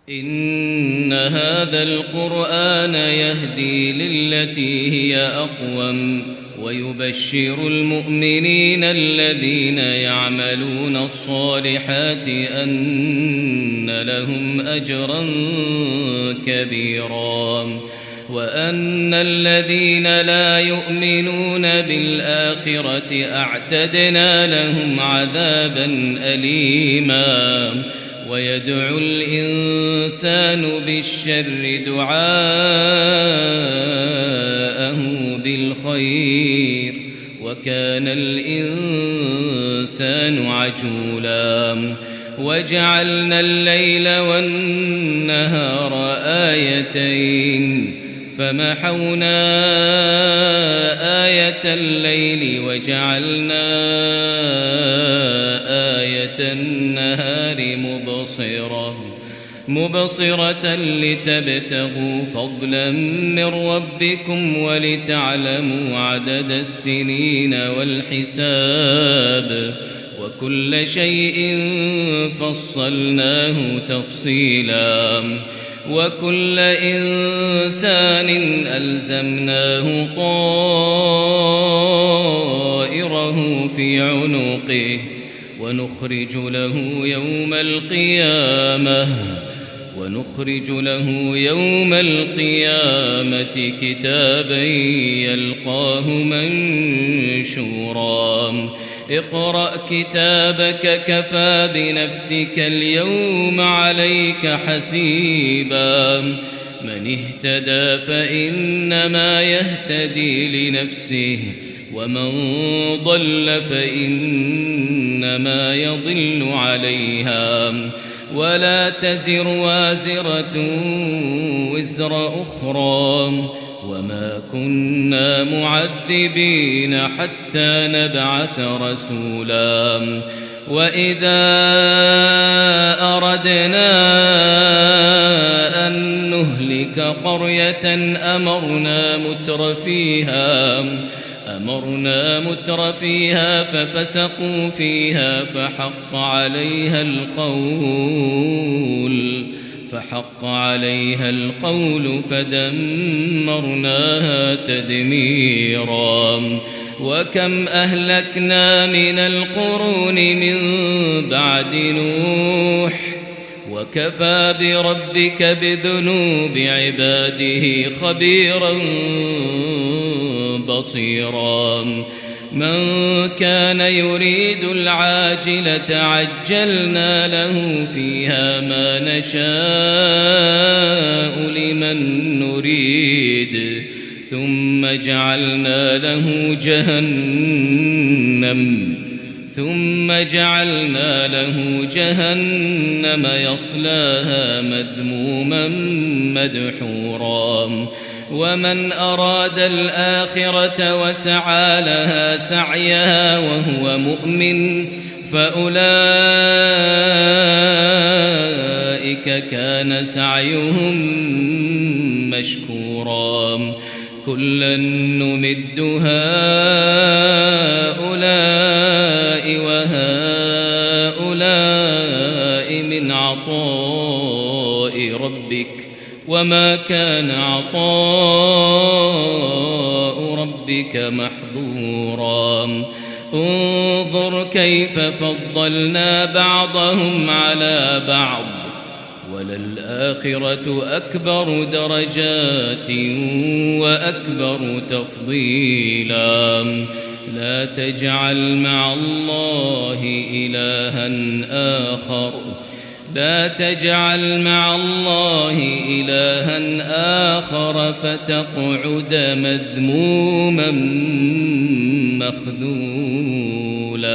إن هذا القرآن يهدي للتي هي أقوم ويبشر المؤمنين الذين يعملون الصالحات أن لهم أجرا كبيرا وأن الذين لا يؤمنون بالآخرة أعتدنا لهم عذابا أليما ويدعو الإنسان بالشر دعاءه بالخير وكان الإنسان عجولا وجعلنا الليل والنهار آيتين فمحونا آية الليل وجعلنا آية النهار مبصرة لتبتغوا فضلا من ربكم ولتعلموا عدد السنين والحساب وكل شيء فصلناه تفصيلا وكل إنسان ألزمناه طائره في عنقه ونخرج له يوم القيامة كتابا يلقاه منشورا اقرأ كتابك كفى بنفسك اليوم عليك حسيبا من اهتدى فإنما يهتدي لنفسه ومن ضل فإنما يضل عليها ولا تزر وازرة وزر أخرى وما كنا معذبين حتى نبعث رسولا وإذا أردنا أن نهلك قرية أمرنا متر فيها ففسقوا فيها فحق عليها القول فدمرناها تدميرا وكم أهلكنا من القرون من بعد نوح وكفى بربك بذنوب عباده خبيرا بصيرا من كان يريد العاجلة عجلنا له فيها ما نشاء لمن نريد ثم جعلنا له جهنم يصلاها مذموما مدحورا ومن أراد الآخرة وسعى لها سعيها وهو مؤمن فأولئك كان سعيهم مشكورا كلا نمد هؤلاء وهؤلاء من عطاء ربك وما كان عطاء ربك محظورا انظر كيف فضلنا بعضهم على بعض وللآخرة أكبر درجات وأكبر تفضيلا لا تجعل مع الله إلها آخر فتقعد مذموما مخذولا